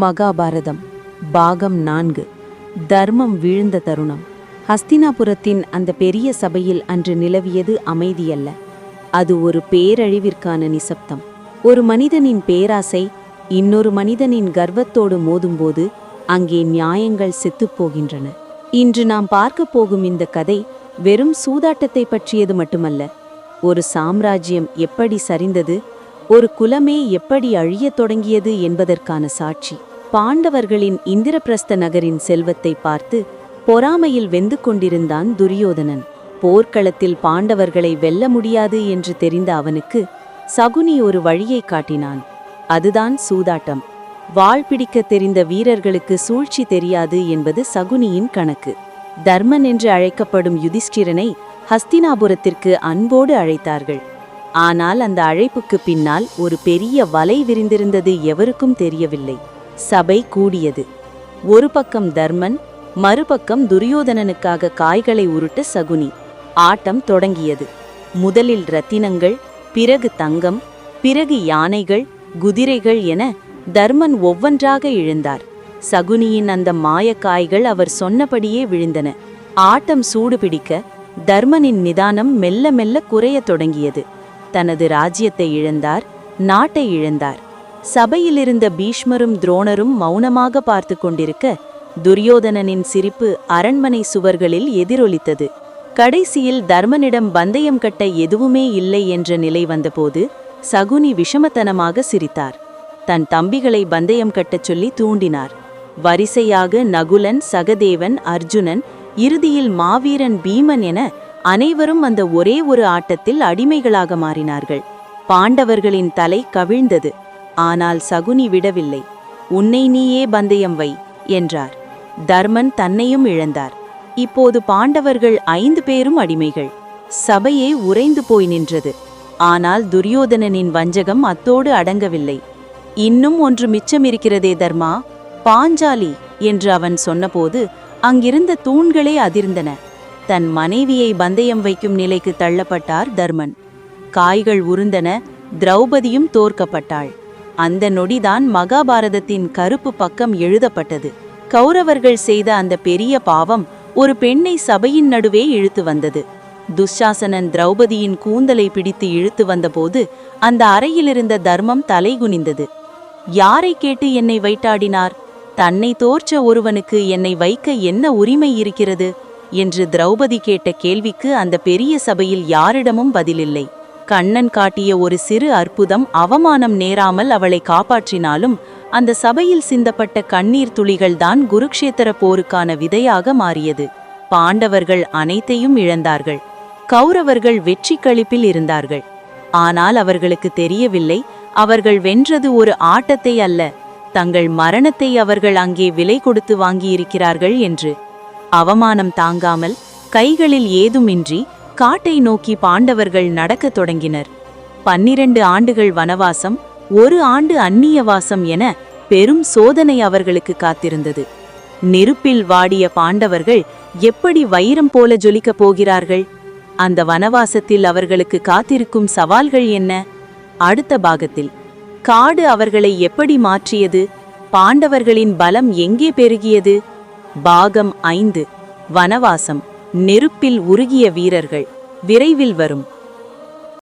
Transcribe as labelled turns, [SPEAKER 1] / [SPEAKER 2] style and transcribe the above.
[SPEAKER 1] மகாபாரதம் பாகம் 4. தர்மம் வீழ்ந்த தருணம். ஹஸ்தினாபுரத்தின் அந்த பெரிய சபையில் அன்று நிலவியது அமைதியல்ல, அது ஒரு பேரழிவிற்கான நிசப்தம். ஒரு மனிதனின் பேராசை இன்னொரு மனிதனின் கர்வத்தோடு மோதும்போது அங்கே நியாயங்கள் செத்துப்போகின்றன. இன்று நாம் பார்க்க போகும் இந்த கதை வெறும் சூதாட்டத்தை பற்றியது மட்டுமல்ல, ஒரு சாம்ராஜ்யம் எப்படி சரிந்தது, ஒரு குலமே எப்படி அழியத் தொடங்கியது என்பதற்கான சாட்சி. பாண்டவர்களின் இந்திரபிரஸ்த நகரின் செல்வத்தை பார்த்து பொறாமையில் வெந்து கொண்டிருந்தான் துரியோதனன். போர்க்களத்தில் பாண்டவர்களை வெல்ல முடியாது என்று தெரிந்த அவனுக்கு சகுனி ஒரு வழியை காட்டினான். அதுதான் சூதாட்டம். வாள் பிடிக்க தெரிந்த வீரர்களுக்கு சூழ்ச்சி தெரியாது என்பது சகுனியின் கணக்கு. தர்மன் என்று அழைக்கப்படும் யுதிஷ்டிரனை ஹஸ்தினாபுரத்திற்கு அன்போடு அழைத்தார்கள். ஆனால் அந்த அழைப்புக்கு பின்னால் ஒரு பெரிய வலை விரிந்திருந்தது எவருக்கும் தெரியவில்லை. சபை கூடியது. ஒரு பக்கம் தர்மன், மறுபக்கம் துரியோதனனுக்காக காய்களை உருட்ட சகுனி. ஆட்டம் தொடங்கியது. முதலில் ரத்தினங்கள், பிறகு தங்கம், பிறகு யானைகள், குதிரைகள் என தர்மன் ஒவ்வொன்றாக இழந்தார். சகுனியின் அந்த மாயக்காய்கள் அவர் சொன்னபடியே விழுந்தன. ஆட்டம் சூடு பிடிக்க தர்மனின் நிதானம் மெல்ல மெல்ல குறையத் தொடங்கியது. தனது ராஜ்யத்தை இழந்தார், நாட்டை இழந்தார். சபையிலிருந்த பீஷ்மரும் துரோணரும் மௌனமாக பார்த்து கொண்டிருக்க துரியோதனனின் சிரிப்பு அரண்மனை சுவர்களில் எதிரொலித்தது. கடைசியில் தர்மனிடம் பந்தயம் கட்ட எதுவுமே இல்லை என்ற நிலை வந்தபோது சகுனி விஷமத்தனமாக சிரித்தார். தன் தம்பிகளை பந்தயம் கட்டச் சொல்லி தூண்டினார். வரிசையாக நகுலன், சகதேவன், அர்ஜுனன், இறுதியில் மாவீரன் பீமன் என அனைவரும் அந்த ஒரே ஒரு ஆட்டத்தில் அடிமைகளாக மாறினார்கள். பாண்டவர்களின் தலை கவிழ்ந்தது. ஆனால் சகுனி விடவில்லை. உன்னை நீயே பந்தயம் வை என்றார். தர்மன் தன்னையும் இழந்தார். இப்போது பாண்டவர்கள் 5 பேரும் அடிமைகள். சபையே உறைந்து போய் நின்றது. ஆனால் துரியோதனனின் வஞ்சகம் அத்தோடு அடங்கவில்லை. இன்னும் ஒன்று மிச்சமிருக்கிறதே தர்மா, பாஞ்சாலி என்று அவன் சொன்னபோது அங்கிருந்த தூண்களே அதிர்ந்தன. தன் மனைவியை பந்தயம் வைக்கும் நிலைக்கு தள்ளப்பட்டார் தர்மன். காய்கள் உருந்தன. திரௌபதியும் தோற்கப்பட்டாள். அந்த நொடிதான் மகாபாரதத்தின் கருப்பு பக்கம் எழுதப்பட்டது. கௌரவர்கள் செய்த அந்த பெரிய பாவம் ஒரு பெண்ணை சபையின் நடுவே இழுத்து வந்தது. துஷாசனன் திரௌபதியின் கூந்தலை பிடித்து இழுத்து வந்தபோது அந்த அறையிலிருந்த தர்மம் தலைகுனிந்தது. யாரை கேட்டு என்னை வைட்டாடினார்? தன்னை தோற்ற ஒருவனுக்கு என்னை வைக்க என்ன உரிமை இருக்கிறது என்று திரௌபதி கேட்ட கேள்விக்கு அந்த பெரிய சபையில் யாரிடமும் பதிலில்லை. கண்ணன் காட்டிய ஒரு சிறு அற்புதம் அவமானம் நேராமல் அவளை காப்பாற்றினாலும் அந்த சபையில் சிந்தப்பட்ட கண்ணீர் துளிகள்தான் குருக்ஷேத்திர போருக்கான விதையாக மாறியது. பாண்டவர்கள் அனைத்தையும் இழந்தார்கள். கௌரவர்கள் வெற்றி களிப்பில் இருந்தார்கள். ஆனால் அவர்களுக்கு தெரியவில்லை, அவர்கள் வென்றது ஒரு ஆட்டத்தை அல்ல, தங்கள் மரணத்தை அவர்கள் அங்கே விலை கொடுத்து வாங்கியிருக்கிறார்கள் என்று. அவமானம் தாங்காமல் கைகளில் ஏதுமின்றி காட்டை நோக்கி பாண்டவர்கள் நடக்கத் தொடங்கினர். 12 ஆண்டுகள் வனவாசம், 1 ஆண்டு அந்நியவாசம் என பெரும் சோதனை அவர்களுக்கு காத்திருந்தது. நெருப்பில் வாடிய பாண்டவர்கள் எப்படி வைரம் போல ஜொலிக்கப் போகிறார்கள்? அந்த வனவாசத்தில் அவர்களுக்கு காத்திருக்கும் சவால்கள் என்ன? அடுத்த பாகத்தில் காடு அவர்களை எப்படி மாற்றியது? பாண்டவர்களின் பலம் எங்கே பெருகியது? பாகம் 5. வனவாசம், நெருப்பில் உருகிய வீரர்கள் விரைவில் வரும்.